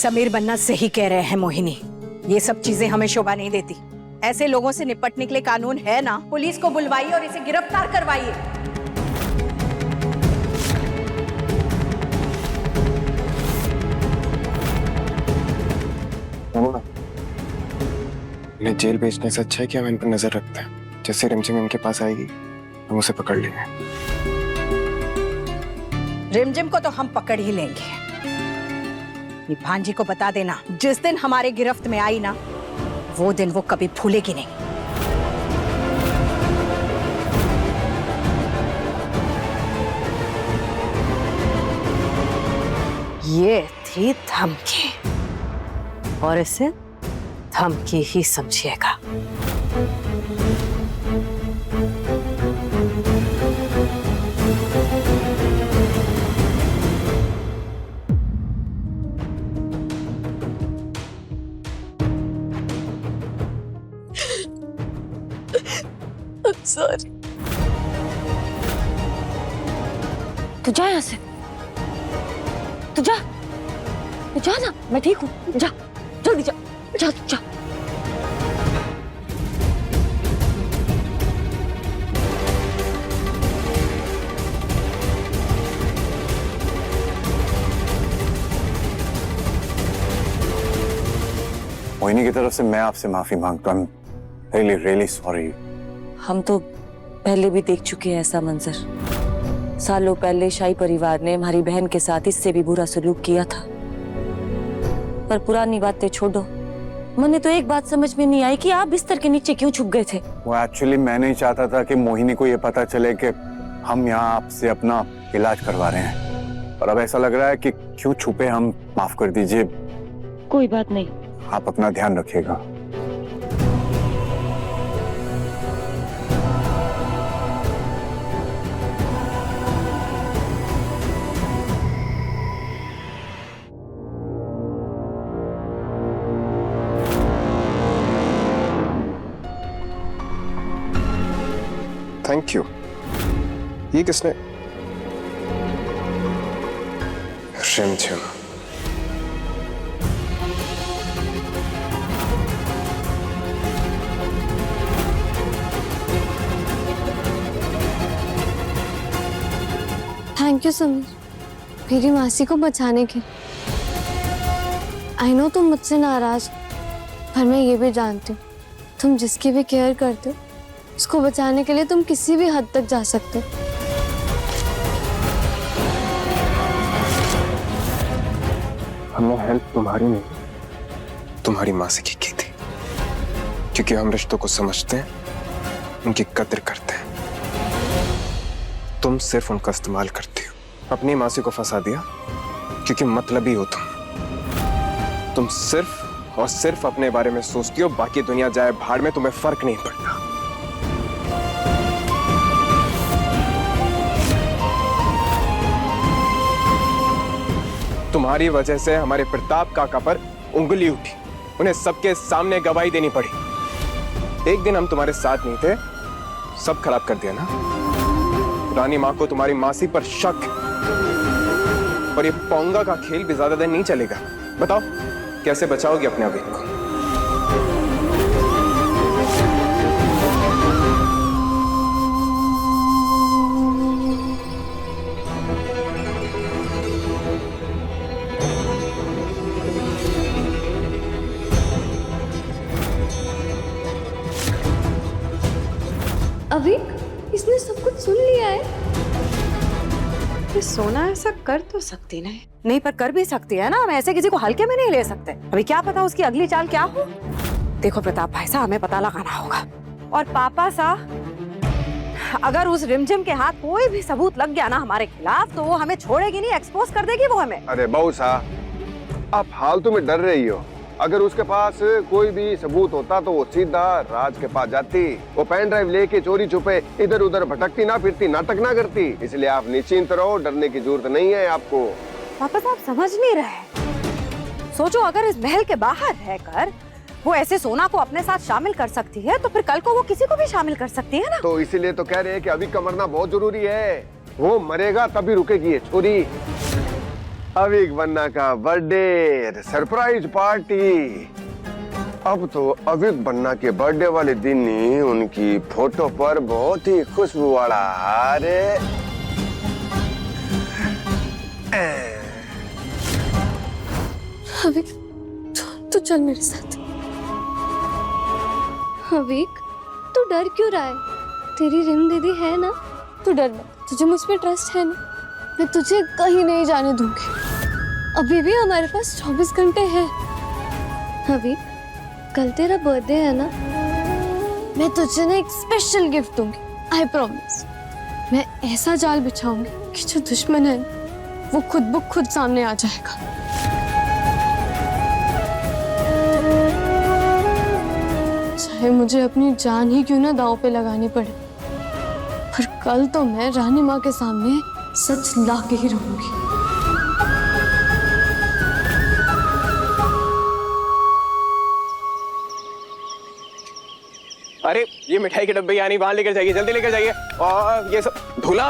समीर बन्ना सही कह रहे हैं मोहिनी, ये सब चीजें हमें शोभा नहीं देती। ऐसे लोगों से निपटने के लिए कानून है ना, पुलिस को बुलवाइए और इसे गिरफ्तार करवाइए। इन्हें जेल भेजने से अच्छा है कि हम इन पर नजर रखते हैं। जैसे रिमझिम इनके पास आएगी हम उसे पकड़ लेंगे। रिमझिम को तो हम पकड़ ही लेंगे। ये भांजी को बता देना, जिस दिन हमारे गिरफ्त में आई ना, वो दिन वो कभी भूलेगी नहीं। ये थी धमकी, और इसे धमकी ही समझिएगा। सॉरी। तू जा यहाँ से, तू जा ना, मैं ठीक हूँ। जा जल्दी जा, जा तू जा। मोहिनी की तरफ से मैं आपसे माफी मांगता हूँ। Really really sorry. हम तो पहले भी देख चुके हैं ऐसा मंजर। सालों पहले शाही परिवार ने हमारी बहन के साथ इससे भी बुरा सलूक किया था। पर पुरानी बातें छोड़ो, मुझे तो एक बात समझ में नहीं आई कि आप बिस्तर के नीचे क्यों छुप गए थे। वो एक्चुअली मैं नहीं चाहता था कि मोहिनी को ये पता चले कि हम यहाँ आपसे अपना इलाज करवा रहे हैं, और अब ऐसा लग रहा है कि क्यों छुपे हम। माफ कर दीजिए। कोई बात नहीं। आप अपना ध्यान रखिएगा। Thank you. ये किसने? रिमझिम। थैंक यू समीर, मेरी मासी को बचाने के। आई नो तुम मुझसे नाराज, पर मैं ये भी जानती हूँ तुम जिसकी भी केयर करते हो, उसको बचाने के लिए तुम किसी भी हद तक जा सकते हो। हमने हेल्प तुम्हारी नहीं, तुम्हारी मासी की थी, क्योंकि हम रिश्तों को समझते हैं, उनकी कदर करते हैं। तुम सिर्फ उनका इस्तेमाल करती हो। अपनी मासी को फंसा दिया क्योंकि मतलबी हो तुम सिर्फ और सिर्फ अपने बारे में सोचती हो, बाकी दुनिया जाए भाड़ में, तुम्हें फर्क नहीं पड़ता। तुम्हारी वजह से हमारे प्रताप काका पर उंगली उठी, उन्हें सबके सामने गवाही देनी पड़ी। एक दिन हम तुम्हारे साथ नहीं थे, सब खराब कर दिया ना। रानी माँ को तुम्हारी मासी पर शक, और ये पोंगा का खेल भी ज्यादा दिन नहीं चलेगा। बताओ कैसे बचाओगे अपने अभी को? अभी इसने सब कुछ सुन लिया है। ये सोना ऐसा कर तो सकती नहीं, पर कर भी सकती है ना। हम ऐसे किसी को हल्के में नहीं ले सकते। अभी क्या पता उसकी अगली चाल क्या हो। देखो प्रताप भाई साहब, हमें पता लगाना होगा। और पापा साहब, अगर उस रिमझिम के हाथ कोई भी सबूत लग गया ना हमारे खिलाफ, तो वो हमें छोड़ेगी नहीं, एक्सपोज कर देगी वो हमें। अरे बहू साहब, आप फालतू में डर रही हो। अगर उसके पास कोई भी सबूत होता तो वो सीधा राज के पास जाती। वो पेन ड्राइव लेके चोरी छुपे इधर उधर भटकती ना फिरती, नाटक ना करती। इसलिए आप निश्चिंत रहो, डरने की जरूरत नहीं है आपको। पापा साहब समझ नहीं रहे। सोचो, अगर इस महल के बाहर रहकर वो ऐसे सोना को अपने साथ शामिल कर सकती है, तो फिर कल को वो किसी को भी शामिल कर सकती है ना। तो इसीलिए तो कह रहे हैं कि अभी का मरना बहुत जरूरी है। वो मरेगा तभी रुकेगी ये चोरी। अविक बन्ना का बर्थडे सरप्राइज पार्टी। अब तो अविक बन्ना के बर्थडे वाले दिन ही उनकी फोटो पर बहुत ही खुशबू वाला अरे अविक, तू चल मेरे साथ। अविक, तू डर क्यों रहा है? तेरी रिम दीदी है ना, तू डर मत, तुझे मुझ पे ट्रस्ट है ना। मैं तुझे कहीं नहीं जाने दूंगी। अभी भी हमारे पास 24 घंटे हैं। अविक, कल तेरा बर्थडे है ना, मैं तुझे ना एक स्पेशल गिफ्ट दूंगी, आई प्रॉमिस। मैं ऐसा जाल बिछाऊंगी कि जो दुश्मन है वो खुद ब खुद सामने आ जाएगा। चाहे मुझे अपनी जान ही क्यों ना दांव पे लगानी पड़े, पर कल तो मैं रानी माँ के सामने सच ला के ही रहूंगी। अरे ये मिठाई के डब्बे यानी वहां लेकर जाइए, जल्दी लेकर जाइए। और ये सब धुला,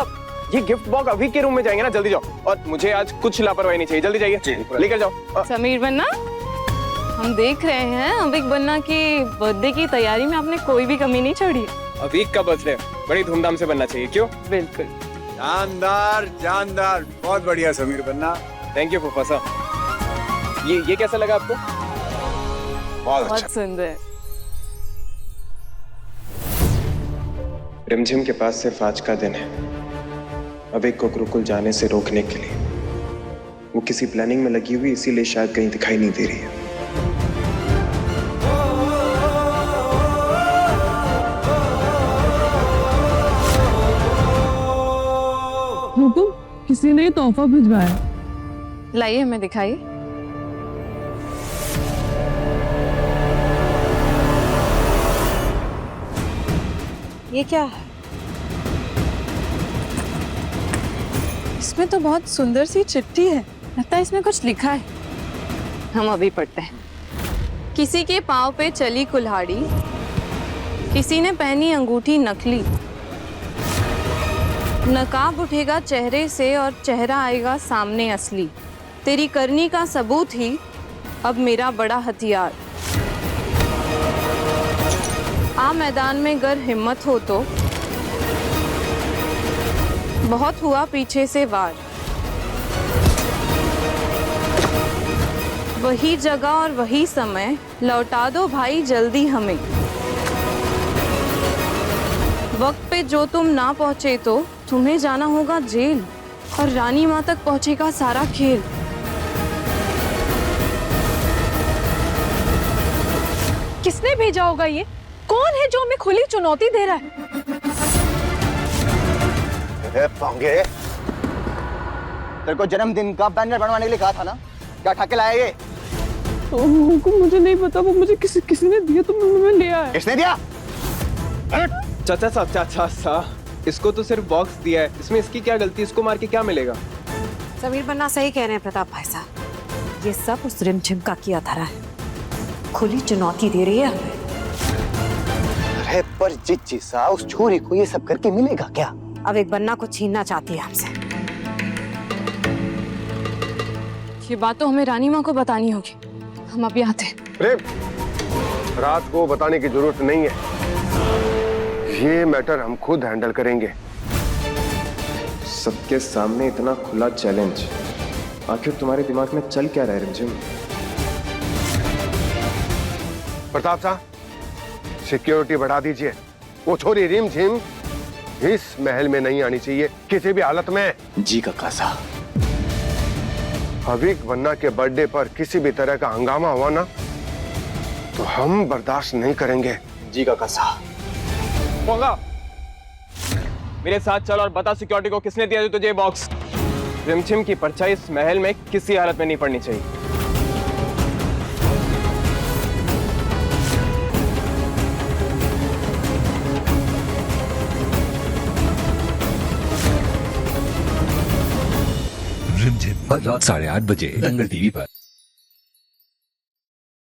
ये गिफ्ट बॉक्स अभी के रूम में जाएंगे ना, जल्दी जाओ। और मुझे आज कुछ लापरवाही नहीं चाहिए, जल्दी जाइए लेकर जाओ। समीर बन्ना, हम देख रहे हैं अविक बन्ना की बर्थडे की तैयारी में आपने कोई भी कमी नहीं छोड़ी। अविक का बर्थडे बड़ी धूमधाम से बनना चाहिए, क्यों? बिल्कुल जानदार जानदार, बहुत बढ़िया समीर बन्ना। थैंक यू फूफा साहब। ये कैसा लगा आपको? बहुत बहुत अच्छा। सुंदर। रिमझिम के पास सिर्फ आज का दिन है, अविक को गुरुकुल जाने से रोकने के लिए। वो किसी प्लानिंग में लगी हुई, इसीलिए शायद कहीं दिखाई नहीं दे रही है। हुकुम, किसी ने तोहफा भिजवाया। लाइए हमें दिखाइए। ये क्या है? इसमें तो बहुत सुंदर सी चिट्ठी है, लगता है इसमें कुछ लिखा है। हम अभी पढ़ते हैं। किसी के पाँव पे चली कुल्हाड़ी, किसी ने पहनी अंगूठी नकली, नकाब उठेगा चेहरे से और चेहरा आएगा सामने असली। तेरी करनी का सबूत ही अब मेरा बड़ा हथियार। आ मैदान में गर हिम्मत हो तो, बहुत हुआ पीछे से वार। वही जगह और वही समय लौटा दो भाई जल्दी हमें। वक्त पे जो तुम ना पहुंचे तो तुम्हें जाना होगा जेल, और रानी माँ तक पहुंचेगा सारा खेल। किसने भेजा होगा ये? कौन है जो हमें खुली चुनौती दे रहा है? अरे पोंगे, तेरे को जन्मदिन का बैनर बनवाने के लिए कहा था ना, क्या ठाके लाया ये? हुकुम, मुझे नहीं पता, वो मुझे किसी ने दिया तो मैं ले आया। किसने दिया? चाचा साहब, इसको तो सिर्फ बॉक्स दिया है, इसमें इसकी क्या गलती? इसको मार के क्या मिलेगा? समीर बन्ना सही कह रहे हैं प्रताप भाई साहब, ये सब उस रिमझिम का किया धरा है। खुली चुनौती दे रही है हमें। अरे पर जिज्जी सा, उस छोरी को ये सब करके मिलेगा क्या? अब एक बन्ना को छीनना चाहती है हमसे। ये बात तो हमें रानी माँ को बतानी होगी। हम अभी आते हैं। प्रेम, रात को बताने की जरूरत नहीं है, ये मैटर हम खुद हैंडल करेंगे। सबके सामने इतना खुला चैलेंज, आखिर तुम्हारे दिमाग में चल क्या रहा है रिमझिम? प्रताप साहब, सिक्योरिटी बढ़ा दीजिए। वो छोरी रिमझिम इस महल में नहीं आनी चाहिए किसी भी हालत में। जी काका साहब। अविक बन्ना के बर्थडे पर किसी भी तरह का हंगामा हुआ ना, तो हम बर्दाश्त नहीं करेंगे। जी काका साहब। पोंगा, मेरे साथ चल और बता सिक्योरिटी को किसने दिया तुझे ये बॉक्स। रिमझिम की परछाई इस महल में किसी हालत में नहीं पड़नी चाहिए। रिमझिम रात 8:30 बजे दंगल टीवी पर।